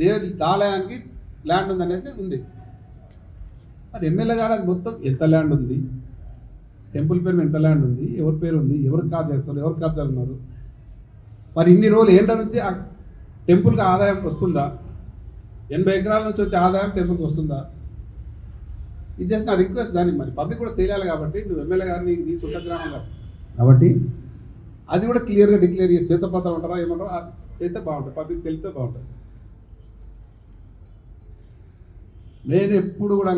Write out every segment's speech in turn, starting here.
దేవుడి ఆలయానికి ల్యాండ్ ఉందనేది ఉంది. మరి ఎమ్మెల్యే గారు అది మొత్తం ఎంత ల్యాండ్ ఉంది, టెంపుల్ పేరు ఎంత ల్యాండ్ ఉంది, ఎవరి పేరు ఉంది, ఎవరికి కాదు చేస్తారు, ఎవరికి కబ్జాలు ఉన్నారు, మరి ఇన్ని రోజులు ఏంట నుంచి ఆ టెంపుల్కి ఆదాయం వస్తుందా, 80 ఎకరాల నుంచి వచ్చే ఆదాయం టెంపుల్కి వస్తుందా? ఇది జస్ట్ నా రిక్వెస్ట్. దానికి మరి పబ్లిక్ కూడా తెలియాలి కాబట్టి నువ్వు ఎమ్మెల్యే గారిని నీ సొంత గ్రామం కాబట్టి అది కూడా క్లియర్గా డిక్లేర్ చేసి శ్వేతపత్రం ఉంటారా ఏమంటారో చేస్తే బాగుంటుంది, పబ్లిక్ తెలిస్తే బాగుంటుంది. నేను ఎప్పుడు కూడా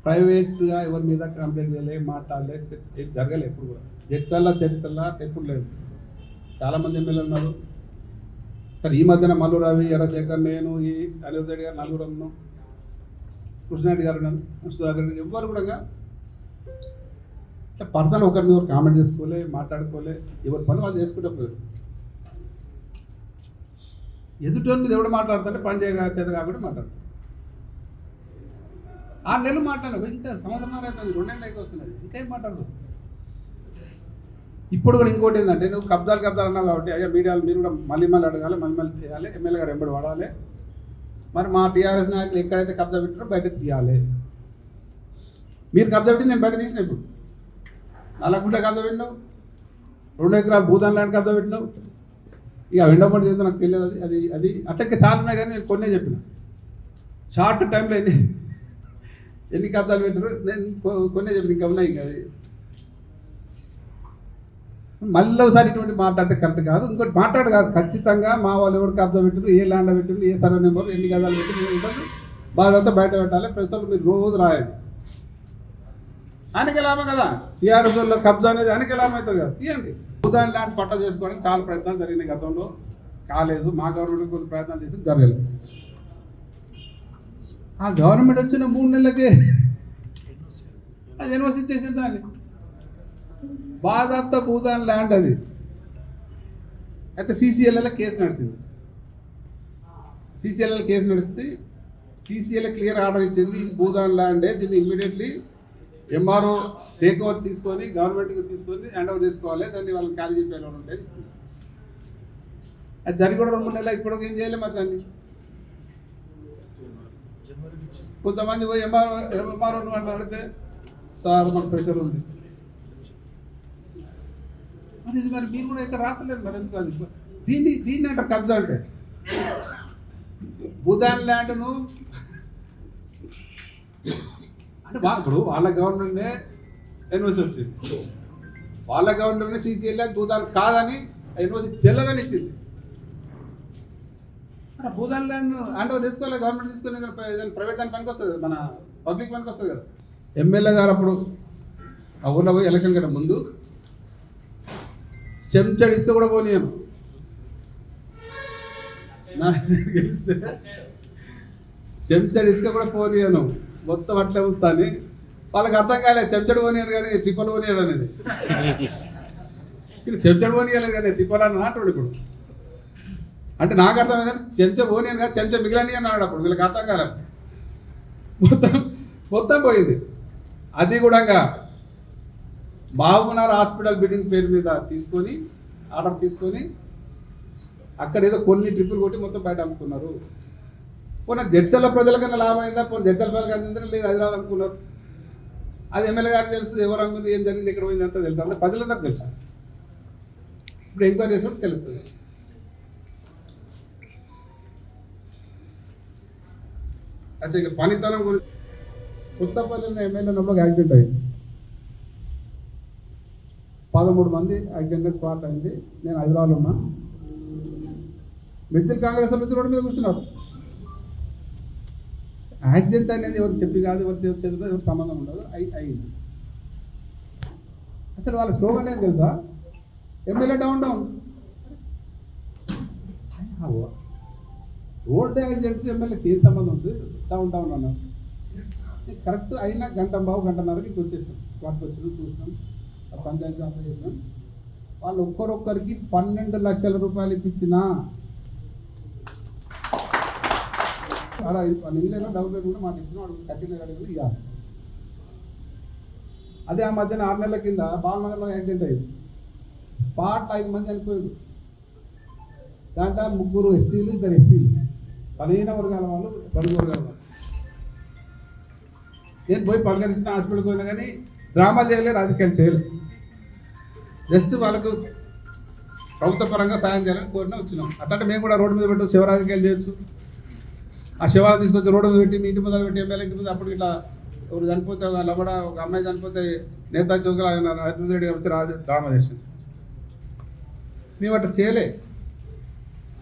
ప్రైవేట్గా ఎవరి మీద కంప్లైంట్ చేయలే, మాట్లాడలే, జరగలే. ఎప్పుడు కూడా జడ్చల్లా చరిత్రలా ఎప్పుడు లేదు. చాలామంది ఎమ్మెల్యేలు ఉన్నారు. సరే ఈ మధ్యన మల్లు రవి, ఎర్రశేఖర్, నేను, ఈ అనిరుద్ రెడ్డి గారు, నలుగురు ఉన్నాం, కృష్ణారెడ్డి గారు, సుధాకర్ రెడ్డి, ఎవ్వరు కూడా పర్సనల్ ఒకరి మీద కామెంట్ చేసుకోలే, మాట్లాడుకోలే. ఎవరి పని వాళ్ళు చేసుకుంటే పోయారు. ఎదుటి మీద ఎవడు మాట్లాడుతుంటే పని చేత కాకుండా మాట్లాడుతారు. 6 నెలలు మాట్లాడదు, ఇంకా సంవత్సరం అయిపోయింది, 2 నెలలు వస్తున్నది, ఇంకేం మాట్లాడదు. ఇప్పుడు కూడా ఇంకోటి ఏంటంటే నువ్వు కబ్జాలు అన్నావు కాబట్టి అయ్యా మీడియాలు మీరు కూడా మళ్ళీ అడగాలి, మళ్ళీ చేయాలి, ఎమ్మెల్యే గారు ఎంబడి వాడాలి. మరి మా టీఆర్ఎస్ నాయకులు ఎక్కడైతే కబ్జా పెట్టారో బయట తీయాలి. మీరు కబ్జా పెట్టి నేను బయట తీసిన, ఇప్పుడు 4 గుంటల కబ్జా పెట్టినావు, 2 ఎకరాలు భూదాన్ ల్యాండ్ కబ్జా పెట్టినావు. ఇక ఎండపడి చేస్తే నాకు తెలియదు. అది అది అట్లా చాలా ఉన్నాయి, కానీ నేను కొన్నే చెప్పిన. షార్ట్ టైంలో ఎన్ని కబ్జాలు పెట్టారు నేను కొన్నే చెప్పిన, ఇంకా ఉన్నాయి. ఇంకా అది మళ్ళీ ఒకసారి ఇటువంటి మాట్లాడితే కరెక్ట్ కాదు. ఇంకోటి మాట్లాడు కాదు, ఖచ్చితంగా మా వాళ్ళు ఎవరు కబ్జా పెట్టారు, ఏ ల్యాండ్ పెట్టారు, ఏ సర్వే నెంబర్, ఎన్ని గదాలు పెట్టి బాగా బయట పెట్టాలి. ప్రస్తుతం మీరు రోజు రాయండి. ఆయనకి లాభం కదా, టీఆర్ఎస్లో కబ్జా అనేది ఆయనకి లాభం అవుతుంది కదా, తీయండి. భూదాన్ ల్యాండ్ పట్టా చేసుకోవడానికి చాలా ప్రయత్నాలు జరిగినాయి, గతంలో కాలేదు. మా గవర్నమెంట్ కొంచెం ప్రయత్నాలు చేసి జరగలేదు. ఆ గవర్నమెంట్ వచ్చిన 3 నెలలకే అది ఎన్ఓసి చేసింది. దాన్ని బాధాప్త భూదాన్ ల్యాండ్ అది. అయితే సీసీఎల్ఎల్ కేసు నడిచింది. సీసీఎల్ఎల్ కేసు నడిస్తే సీసీఎల్ క్లియర్ ఆర్డర్ ఇచ్చింది, ఇది భూదాన్ ల్యాండే, దీన్ని ఇమ్మీడియట్లీ ఎంఆర్ఓ టేక్ ఓవర్ తీసుకొని గవర్నమెంట్కి తీసుకొని హ్యాండ్ ఓవర్ చేసుకోవాలి, దాన్ని వాళ్ళకి ఖాళీ చెప్పేలా ఉంటాయి. అది జరిగి కూడా 2 నెలలు ఇప్పుడు ఏం చేయలేదు. మరి దాన్ని కొంతమంది పోయి ఎంఆర్ఓ నువ్వు అడిగితే సార్ మాకు ప్రెషర్ ఉంది. మరి ఇది మరి మీరు కూడా ఇక్కడ రాసలేదు, మరి ఎందుకు అది దీన్ని అంటారు కబ్జా అంటే. భూదాన్ ల్యాండ్ను అంటే ఇప్పుడు వాళ్ళ గవర్నమెంట్నే ఎన్ఓసి వచ్చింది, వాళ్ళ గవర్నమెంట్నే సీసీఎల్ఏ భూదాన్ కాదని ఎన్ఓసి చెల్లదని ఇచ్చింది. భూదాన్ ల్యాండ్ హ్యాండ్ ఓవర్ చేసుకోవాలి, గవర్నమెంట్ తీసుకొని ప్రైవేట్ దాని పనికి వస్తుంది, మన పబ్లిక్ పనికి వస్తుంది కదా. ఎమ్మెల్యే గారు అప్పుడు ఆ ఊళ్ళో పోయి ఎలక్షన్ కంటే ముందు చెంచాడు ఇసుక కూడా పోనీయను, గెలిస్తే చెంచాడు ఇసుక కూడా పోనీయను, మొత్తం అట్లే వస్తాను. వాళ్ళకి అర్థం కాలేదు, చెంచాడు పోనీయాను కానీ టిప్పలు పోనీయాడు అనేది. ఇది చెంచాడు పోనీయలేదు కానీ టిప్పలు అని నాటోడు. ఇప్పుడు అంటే నాకు అర్థం ఏంటంటే చెంచా పోనీయాను కానీ చెంచా మిగిలిన అన్నాడు. అప్పుడు వీళ్ళకి అర్థం కాలేదు, మొత్తం పోయింది. అది కూడా బాబునార్ హాస్పిటల్ బిల్డింగ్ పేరు మీద తీసుకొని ఆర్డర్ తీసుకొని అక్కడ ఏదో కొన్ని ట్రిప్పులు కొట్టి మొత్తం బయట అమ్ముకున్నారు. పోనీ జడ్చల్ల ప్రజలకన్నా లాభం అయిందా, పోనీ జడ్చల ప్రజలకు అందిందా, లేదు హైదరాబాద్ అనుకున్నారు. అది ఎమ్మెల్యే గారికి తెలుసు, ఎవరు అమ్మింది, ఏం జరిగింది, ఎక్కడ పోయింది అంతా తెలుసు, అంటే ప్రజలందరికీ తెలుసు. ఇప్పుడు ఎంక్వైరీ చేసినప్పుడు తెలుస్తుంది. అచ్చా, ఇక పనితనం గురించి కొత్తపల్లిలో ఎమ్మెల్యే ఉన్నప్పుడు యాక్సిడెంట్ అయింది, 13 మంది యాక్సిడెంట్ స్పాట్ అయింది. నేను హైదరాబాద్లో ఉన్నా. మెడికల్ కాంగ్రెస్ నుంచి రోడ్డు మీద కూర్చున్నారు. యాక్సిడెంట్ అనేది ఎవరు చెప్పి కాదు, ఎవరు చేస్తుందో ఎవరు సంబంధం ఉండదు, అయింది. అసలు వాళ్ళ స్లోగన్ ఏం తెలుసా, ఎమ్మెల్యే డౌన్ డౌన్. రోడ్ యాక్సిడెంట్కి ఎమ్మెల్యేకి ఏం సంబంధం ఉంది, డౌన్ డౌన్ అన్నారు. కరెక్ట్ అయినా గంటన్నరకి ఇటు వచ్చేసాం, స్పాట్కి వచ్చి చూసినాం, పంచాయతీ ఆఫీస్ చేసినాం. వాళ్ళు ఒక్కరొక్కరికి 12 లక్షల రూపాయలు ఇప్పించినా అలా నిన్నైనా డబ్బులు కూడా మాట ఇచ్చినా వాడు కట్టిన అడిగి ఇవ్వాలి. అదే ఆ మధ్యన 6 నెలల కింద బాలనగర్లో యాక్సిడెంట్ అయ్యింది, స్పాట్ 5 మంది చనిపోయారు. దాంట్లో 3 ఎస్టీలు 2 ఎస్సీలు బలహీన వర్గాల వాళ్ళు బడుగు వర్గాల వాళ్ళు. నేను పోయి పలకరించిన హాస్పిటల్కి పోయినా కానీ డ్రామాలు చేయలేదు, రాజకీయాలు చేయలేదు. జస్ట్ వాళ్ళకు ప్రభుత్వ పరంగా సాయం చేయాలని కోరిన వచ్చినాం. అట్లంటే మేము కూడా రోడ్డు మీద పెట్టు శివరాజకీయాలు చేయొచ్చు. ఆ శివాలను తీసుకొచ్చి రోడ్డు మీద పెట్టి మీ ఇంటి ముందు పెట్టి ఎమ్మెల్యే ఇంటి ముందు అప్పుడు ఇట్లా ఎవరు చనిపోతే లబడ ఒక అమ్మాయి చనిపోతే నేతాజీ చౌకలు హరిద్ర రెడ్డి వచ్చి డ్రామా చేసింది. మేము అట్లా చేయలే.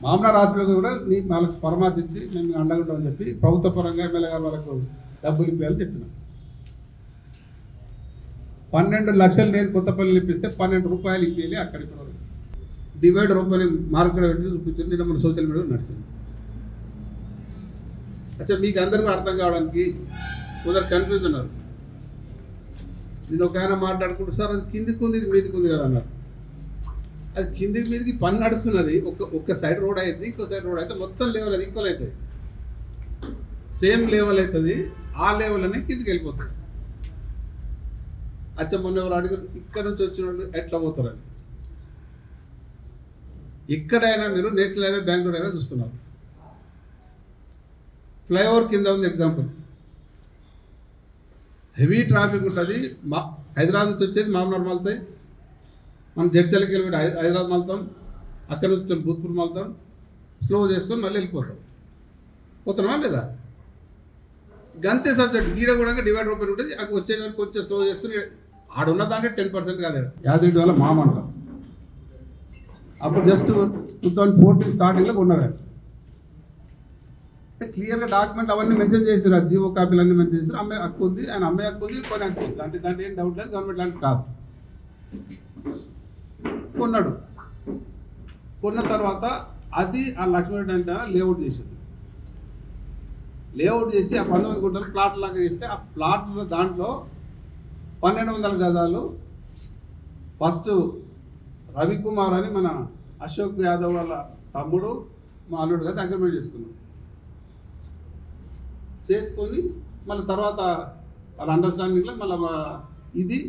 మామూలు రాత్రులకు కూడా వాళ్ళకి పరామర్శించి మేము అండగుంటామని చెప్పి ప్రభుత్వ పరంగా ఎమ్మెల్యే గారు వాళ్ళకు డబ్బులు ఇప్పించాలని చెప్పినాం. 12 లక్షలు నేను కొత్తపల్లి ఇప్పిస్తే 12 రూపాయలు ఇప్పించాలి. అక్కడికి డివైడ్ రూపాయలు మార్కెట్ పెట్టి చూపించింది. నిన్న మన సోషల్ మీడియాలో నడిచింది. అచ్చా, మీకు అందరికీ అర్థం కావడానికి కొందరు కన్ఫ్యూజ్ ఉన్నారు. నేను ఒక ఆయన మాట్లాడుకుంటూ సార్ అది కిందికి ఉంది, ఇది మీదికి ఉంది కదా అన్నారు. అది కిందికి మీదికి పని నడుస్తున్నది. ఒక్క సైడ్ రోడ్ అవుతుంది, ఇంకో సైడ్ రోడ్ అయితే మొత్తం లెవెల్ అది ఈక్వల్ అవుతుంది, సేమ్ లెవెల్ అవుతుంది. ఆ లెవెల్ అనే కిందికి వెళ్ళిపోతుంది. అచ్చా, మొన్న ఎవరు అడిగారు ఇక్కడ నుంచి వచ్చిన వాళ్ళు ఎట్లా పోతారని. ఎక్కడైనా మీరు నేషనల్ హైవే బెంగళూరు హైవే చూస్తున్నారు, ఫ్లైఓవర్ కింద ఉంది. ఎగ్జాంపుల్, హెవీ ట్రాఫిక్ ఉంటుంది. హైదరాబాద్ నుంచి వచ్చేది మామూలు మలుతాయి. మనం జడ్చలకి వెళ్ళి హైదరాబాద్ మలుతాం, అక్కడ నుంచి భూత్పూర్ మలుతాం, స్లో చేసుకొని మళ్ళీ వెళ్ళిపోతాం. పోతున్నావా లేదా? గంతే సబ్జెక్ట్. గీడ కూడా డివైడ్ రూపాయలు ఉంటుంది. అక్కడ వచ్చేదానికి కొంచెం స్లో చేసుకుని ఆడున్న దాంట్లో 10% కాదు. యాదగిరి వల్ల మామంటారు. అప్పుడు జస్ట్ 2014 స్టార్టింగ్లో ఉన్నారు. క్లియర్గా డాక్యుమెంట్ అవన్నీ మెన్షన్ చేశారు. ఆ జీవో కాపీలు అన్నీ మెన్షన్ చేశారు. అమ్మాయి హక్కు ఉంది, ఆయన అమ్మాయి హక్కు ఉంది, కొని హక్కు ఉంది. దాంట్లో ఏం డౌట్ లేదు. గవర్నమెంట్ ల్యాండ్ కాదు. కొన్నాడు. కొన్న తర్వాత అది ఆ లక్ష్మీరెడ్డి అంటే లేఅవుట్ చేసింది. లేఅవుట్ చేసి ఆ 19 గుంటలు ప్లాట్ లాగా చేస్తే ఆ ప్లాట్లో దాంట్లో 1200 గజాలు ఫస్ట్ రవికుమార్ అని మన అశోక్ యాదవ్ వాళ్ళ తమ్ముడు మా అల్లుడు గారు అగ్రిమెంట్ చేసుకొని మళ్ళీ తర్వాత వాళ్ళ అండర్స్టాండింగ్లో మళ్ళీ ఇది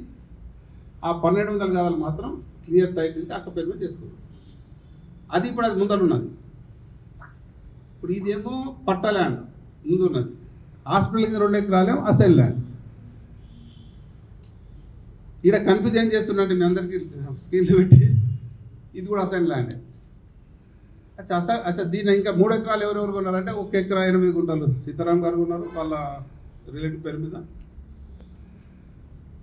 ఆ 1200 గజాలు మాత్రం క్లియర్ టైటిల్కి అక్క పేరు మీద చేసుకున్నాం. అది ఇప్పుడు అది ముందర ఉన్నది. ఇప్పుడు ఇదేమో పట్ట ల్యాండ్ ముందు ఉన్నది. హాస్పిటల్కి 2 ఎకరాలు అసైన్ ల్యాండ్. ఈడ కన్ఫ్యూజ్ ఏం చేస్తున్నట్టు మీ అందరికీ స్క్రీన్లో పెట్టి ఇది కూడా అసైన్ ల్యాండ్. అసలు దీని ఇంకా 3 ఎకరాలు ఎవరెవరు కొన్నారంటే 1 ఎకరా 8 గుంటలు సీతారాం గారు ఉన్నారు వాళ్ళ రిలేటివ్ పేరు మీద.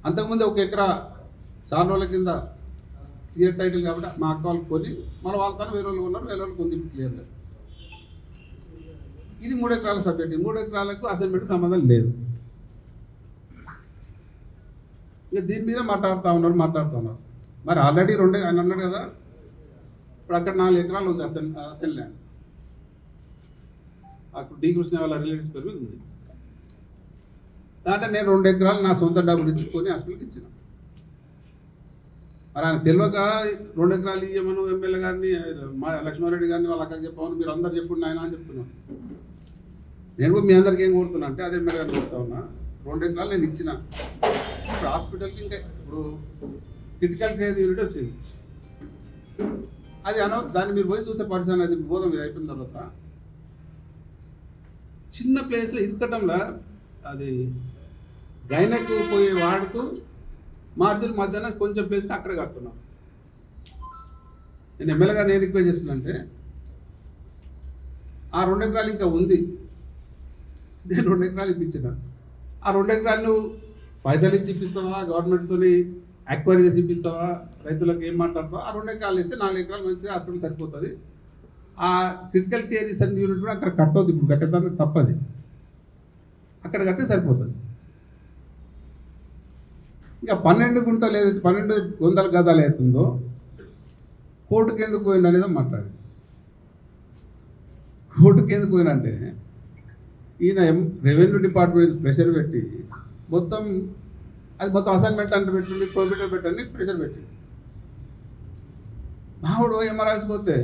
అంతకుముందు 1 ఎకరా చాలా రోజుల కింద క్లియర్ టైటిల్ కాబట్టి మా అక్క వాళ్ళకి కొని మన వాళ్ళతో వేరే వాళ్ళు ఉన్నారు, వేరే వాళ్ళు కొంది క్లియర్ లేదు. ఇది 3 ఎకరాల సబ్జెక్ట్. 3 ఎకరాలకు అసైన్మెంట్ సంబంధం లేదు. ఇక దీని మీద మాట్లాడుతూ ఉన్నారు. మరి ఆల్రెడీ 2 ఆయన అన్నాడు కదా, ఇప్పుడు అక్కడ 4 ఎకరాలు ఉంది అసైన్ ల్యాండ్. అక్కడ డి కృష్ణ వాళ్ళ రిలేటివ్స్ పేరు మీద ఉంది. దాంట్లో నేను 2 ఎకరాలు నా సొంత డబ్బులు ఇచ్చుకొని హాస్పిటల్కి ఇచ్చిన. మరి ఆయన తెలియక 2 ఎకరాలు ఇవ్వమను ఎమ్మెల్యే గారిని మా లక్ష్మారెడ్డి గారిని వాళ్ళ అక్కడికి చెప్పమని మీరు అందరు చెప్పుండి ఆయన అని చెప్తున్నాను. నేను కూడా మీ అందరికీ ఏం కోరుతున్నా అంటే అదే ఎమ్మెల్యే గారిని కోరుతా ఉన్నా. 2 ఎకరాలు నేను ఇచ్చిన. ఇప్పుడు హాస్పిటల్కి ఇంకా ఇప్పుడు క్రిటికల్ కేర్ యూనిట్ వచ్చింది. అది దాన్ని మీరు పోయి చూసే పరిస్థితి అది బోధం మీరు అయిపోయిన తర్వాత చిన్న ప్లేస్లో ఇరుకటంలో అది గైనకు పోయే వాడుకు మార్చులు మధ్యాహ్నం కొంచెం ప్లేస్ని అక్కడే కడుతున్నాం. నేను ఎమ్మెల్యే గారిని ఏం రిక్వెస్ట్ చేస్తున్నంటే ఆ 2 ఎకరాలు ఇంకా ఉంది. నేను 2 ఎకరాలు ఇప్పించిన. ఆ 2 ఎకరాలు పైసలు ఇచ్చి ఇప్పిస్తావా, గవర్నమెంట్తో అక్వైరీ చేసి ఇప్పిస్తావా, రైతులకు ఏం మాట్లాడతావా? ఆ 2 ఎకరాలు ఇస్తే 4 ఎకరాలు మంచిగా హాస్పిటల్ సరిపోతుంది. ఆ క్రిటికల్ కేర్ యూనిట్ కూడా అక్కడ కట్టవద్దు. ఇప్పుడు కట్టేదానికి తప్పది. అక్కడ కట్టే సరిపోతుంది. ఇంకా 12 గుంటలు ఏదైతే 1200 గజాలు అవుతుందో కోర్టుకి ఎందుకు పోయింది అనేది మాట్లాడి. కోర్టుకి ఎందుకు పోయినంటే ఈయన రెవెన్యూ డిపార్ట్మెంట్ ప్రెషర్ పెట్టి మొత్తం అసైన్మెంట్ అంటే పెట్టండి, ప్రొబిటర్ పెట్టండి ప్రెషర్ పెట్టి మావుడు ఎంఆర్ఐస్కి పోతే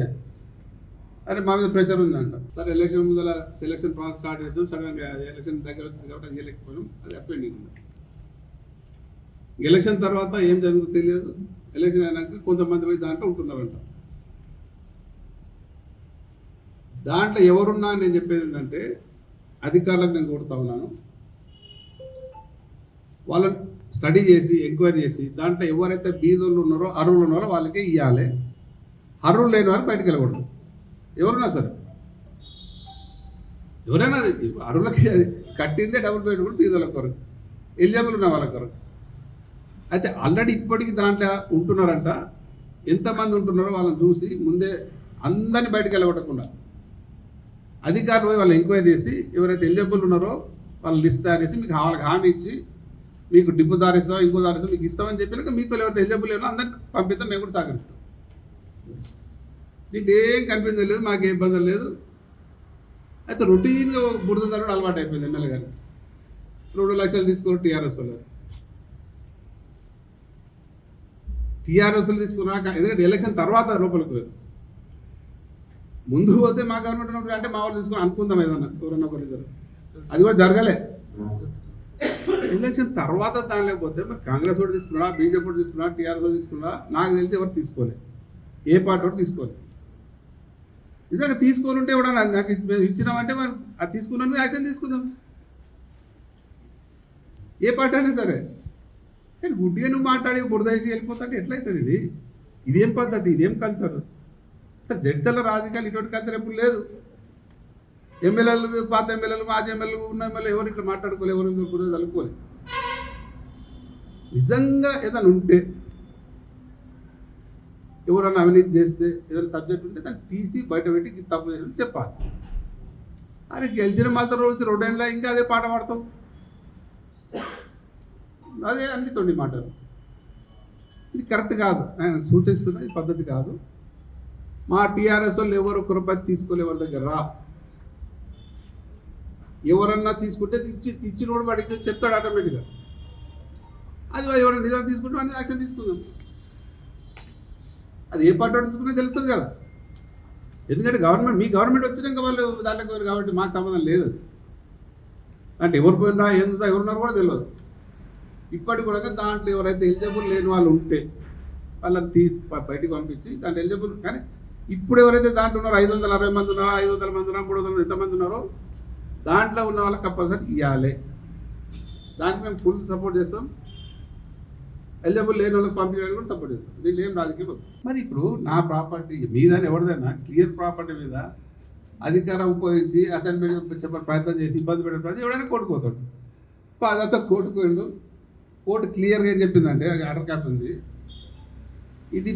అరే మా మీద ప్రెషర్ ఉందంట. సరే ఎలక్షన్ ముందర సెలక్షన్ ప్రాసెస్ స్టార్ట్ చేసాం. సడన్గా ఎలక్షన్ దగ్గర వచ్చింది కాబట్టి అది చేయలేకపోయాం. అది అపెండింగ్ ఉంది. ఎలక్షన్ తర్వాత ఏం జరుగుతుందో తెలియదు. ఎలక్షన్ అయినాక కొంతమంది పోయి దాంట్లో ఉంటున్నారంట. దాంట్లో ఎవరున్నా నేను చెప్పేది ఏంటంటే అధికారులకు నేను కోరుతా ఉన్నాను, వాళ్ళని స్టడీ చేసి ఎంక్వైరీ చేసి దాంట్లో ఎవరైతే బీదోళ్ళు ఉన్నారో అర్హులు ఉన్నారో వాళ్ళకే ఇవ్వాలి, అర్హులు లేని వాళ్ళు బయటకు వెళ్ళకూడదు. ఎవరున్నా సరే, ఎవరైనా అర్హులకి కట్టిందే డబుల్ బెడ్రూమ్ కూడా బీదోళ్ళ కొరకు, ఎలిజిబుల్ ఉన్న వాళ్ళ కొరకు. అయితే ఆల్రెడీ ఇప్పటికీ దాంట్లో ఉంటున్నారంట, ఎంతమంది ఉంటున్నారో వాళ్ళని చూసి ముందే అందరినీ బయటకు వెళ్ళగొట్టకుండా అధికారులు పోయి వాళ్ళు ఎంక్వైరీ చేసి ఎవరైతే ఎలిజిబుల్ ఉన్నారో వాళ్ళు లిస్ట్ తయారు చేసి మీకు వాళ్ళకి హామీ ఇచ్చి మీకు డిప్పు దారిస్తాం ఇంకో దారిస్తాం మీకు ఇస్తామని చెప్పినాక మీతో ఎవరైతే ఎలిజిబుల్ లేనో అందరినీ పంపిస్తాం, మేము కూడా సహకరిస్తాం. నీకు ఏం కనిపించలేదు, మాకు ఏ ఇబ్బంది లేదు. అయితే రొటీన్గా బురద తరగడం అలవాటు అయిపోయింది. ఎమ్మెల్యే గారు 2 లక్షలు తీసుకోరు టీఆర్ఎస్ వాళ్ళు. టీఆర్ఎస్లు తీసుకున్నాక ఎందుకంటే ఎలక్షన్ తర్వాత లోపలికి పోయారు. ముందు పోతే మా గవర్నమెంట్ ఉన్నప్పుడు అంటే మా వాళ్ళు తీసుకుని అనుకుందాం ఏదన్నా ఎవరన్నా ఒకరిద్దరు, అది కూడా జరగలే. ఎలక్షన్ తర్వాత దాని లేకపోతే మరి కాంగ్రెస్ వాడు తీసుకున్నా, బీజేపీ వాడు తీసుకున్నా, టీఆర్ఎస్ తీసుకున్నా, నాకు తెలిసి ఎవరు తీసుకోలేదు, ఏ పార్టీ వాడు తీసుకోలేదు. నిజంగా తీసుకొని ఉంటే కూడా నాకు ఇచ్చినామంటే మరి అది తీసుకున్నాను యాక్షన్ తీసుకుందాం, ఏ పార్టీ అయినా సరే. కానీ గుడ్డిగా నువ్వు మాట్లాడి బురదేసి వెళ్ళిపోతాంటే ఎట్లయితుంది? ఇదేం పద్ధతి, ఇదేం కల్చర్? సార్ జడ్చల రాజకీయాలు ఇటువంటి కల్చర్ ఎప్పుడు లేదు. ఎమ్మెల్యేలు, పాత ఎమ్మెల్యేలు, మాజీ ఎమ్మెల్యేలు, ఉన్న ఎమ్మెల్యే ఎవరు ఇట్లా మాట్లాడుకోలేదు, ఎవరు బురద చల్లుకోలేదు. నిజంగా ఏదైనా ఉంటే ఎవరన్నా అవినీతి చేస్తే ఏదైనా సబ్జెక్ట్ ఉంటే దాన్ని తీసి బయట పెట్టి తప్పు చేసి చెప్పాలి. అరే గెలిచిన మాత్రం రోజు 2 ఏళ్ళ ఇంకా అదే పాట పాడతాం, అదే అన్ని తొండి మాటలు. ఇది కరెక్ట్ కాదు, నేను సూచిస్తున్నా, ఇది పద్ధతి కాదు. మా టీఆర్ఎస్ వాళ్ళు ఎవరు 1 రూపాయి తీసుకోలే వాళ్ళ దగ్గర. ఎవరన్నా తీసుకుంటే ఇచ్చినోడు వాడికి చెప్తాడు ఆటోమేటిక్గా. అది ఎవరైనా నిజాలు తీసుకుంటే అన్ని యాక్షన్ తీసుకుందాం. అది ఏ పార్టీ తీసుకున్నా తెలుస్తుంది కదా. ఎందుకంటే గవర్నమెంట్, మీ గవర్నమెంట్ వచ్చినాక వాళ్ళు దాంట్లోకి పోయారు కాబట్టి మాకు సంబంధం లేదు. అంటే ఎవరు పోయినా ఎంత ఎవరున్నారో కూడా తెలియదు. ఇప్పటికి కూడా దాంట్లో ఎవరైతే ఎలిజిబుల్ లేని వాళ్ళు ఉంటే వాళ్ళని బయటికి పంపించి దాంట్లో ఎలిజిబుల్. కానీ ఇప్పుడు ఎవరైతే దాంట్లో ఉన్నారో 560 మంది ఉన్నారో, 500 మంది ఉన్నారో, 300 ఎంతమంది ఉన్నారో దాంట్లో ఉన్న వాళ్ళకి కంపల్సరీ ఇవ్వాలి. దానికి మేము ఫుల్ సపోర్ట్ చేస్తాం. ఎలిజిబుల్ లేని వాళ్ళకి పంపించడానికి కూడా సపోర్ట్ చేస్తాం. దీంట్లో ఏం రాజకీయం వద్దు. మరి ఇప్పుడు నా ప్రాపర్టీ మీదని ఎవరిదైనా క్లియర్ ప్రాపర్టీ మీద అధికారం ఉపయోగించి అసైన్మెంట్ చెప్పే ప్రయత్నం చేసి ఇబ్బంది పెట్టే ప్రయత్నం ఎవడైనా కోర్టుకుపోతాడు. అదంతా కోర్టుకోండు. కోర్టు క్లియర్గా ఏం చెప్పిందంటే ఆర్డర్ కాపీ ఉంది, ఇది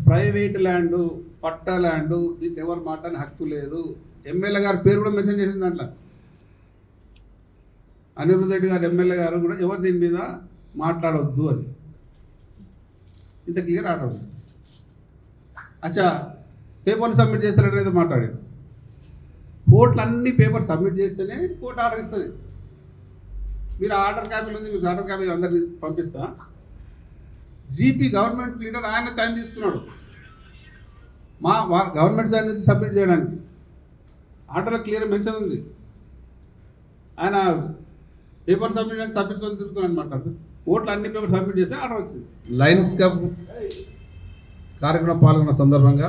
ప్రైవేట్ ల్యాండు, పట్టా ల్యాండు, దీనికి ఎవరు మాట్లాడిన హక్కు లేదు. ఎమ్మెల్యే గారి పేరు కూడా మెన్షన్ చేసింది దాంట్లో. అనిరుద్ధ్ రెడ్డి గారు ఎమ్మెల్యే గారు కూడా ఎవరు దీని మీద మాట్లాడవద్దు అని ఇంత క్లియర్ ఆర్డర్ ఉంది. అచ్చా పేపర్లు సబ్మిట్ చేస్తారనేది మాట్లాడాడు. కోర్టులు అన్ని పేపర్ సబ్మిట్ చేస్తేనే కోర్టు ఆర్డర్ ఇస్తుంది. మీరు ఆర్డర్ కాపీలు ఉంది, మీకు ఆర్డర్ కాపీ అందరికి పంపిస్తా. జీపీ గవర్నమెంట్ లీడర్ ఆయన టైం తీసుకున్నాడు మా గవర్నమెంట్ సైడ్ నుంచి సబ్మిట్ చేయడానికి. ఆర్డర్లో క్లియర్ మెన్షన్ ఉంది. ఆయన పేపర్ సబ్మిట్ అంటే తప్పించుకొని తిరుగుతున్నాను అనమాట. కోర్టులు అన్ని పేపర్ సబ్మిట్ చేస్తే ఆర్డర్ వచ్చింది. లయన్స్ కప్ కార్యక్రమం పాల్గొన్న సందర్భంగా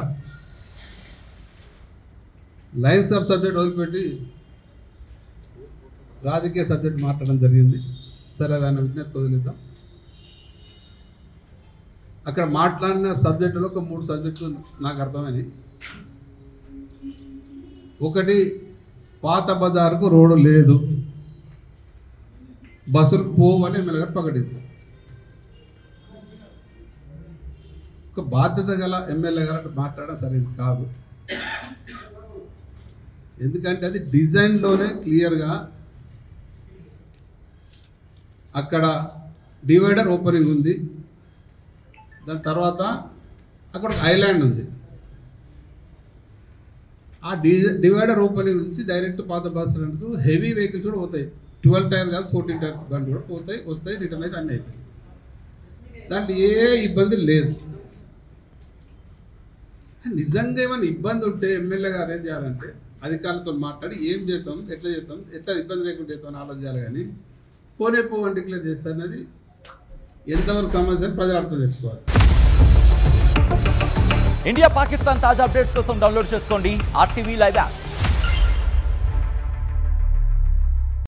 లయన్స్ కప్ సబ్జెక్ట్ వదిలిపెట్టి రాజకీయ సబ్జెక్ట్ మాట్లాడడం జరిగింది. సరే దాన్ని విజ్ఞప్తి వదిలిద్దాం. అక్కడ మాట్లాడిన సబ్జెక్టులో ఒక 3 సబ్జెక్టులు నాకు అర్థమైనవి. ఒకటి, పాత బజారుకు రోడ్డు లేదు, బస్సులు పోవని ఎమ్మెల్యే గారు ప్రకటించారు. ఒక బాధ్యత గల ఎమ్మెల్యే గారు మాట్లాడడం సరైనది కాదు. ఎందుకంటే అది డిజైన్లోనే క్లియర్గా అక్కడ డివైడర్ ఓపెనింగ్ ఉంది, దాని తర్వాత అక్కడ ఒక ఐలాండ్ ఉంది. ఆ డివైడర్ ఓపెనింగ్ నుంచి డైరెక్ట్ పాత బస్ స్టాండ్కు హెవీ వెహికల్స్ కూడా పోతాయి. 12 టైర్ కాదు 14 టైర్ బండ్లు కూడా పోతాయి, వస్తాయి, రిటర్న్ అయితే అన్నీ అవుతాయి. దాంట్లో ఏ ఇబ్బంది లేదు. నిజంగా ఏమైనా ఇబ్బంది ఉంటే ఎమ్మెల్యే గారు ఏం చేయాలంటే అధికారులతో మాట్లాడి ఏం చేస్తాం, ఎట్లా చేస్తాం, ఎట్లా ఇబ్బంది లేకుండా చేస్తామని ఆలోచించాలి. కానీ పోనే పోవని డిక్లేర్ చేస్తారనేది ఎంతవరకు సమస్యను ప్రజలు అర్థం చేసుకోవాలి. ఇండియా పాకిస్తాన్ తాజా అప్డేట్స్ కోసం డౌన్లోడ్ చేసుకోండి RTV లైవ్ యాప్.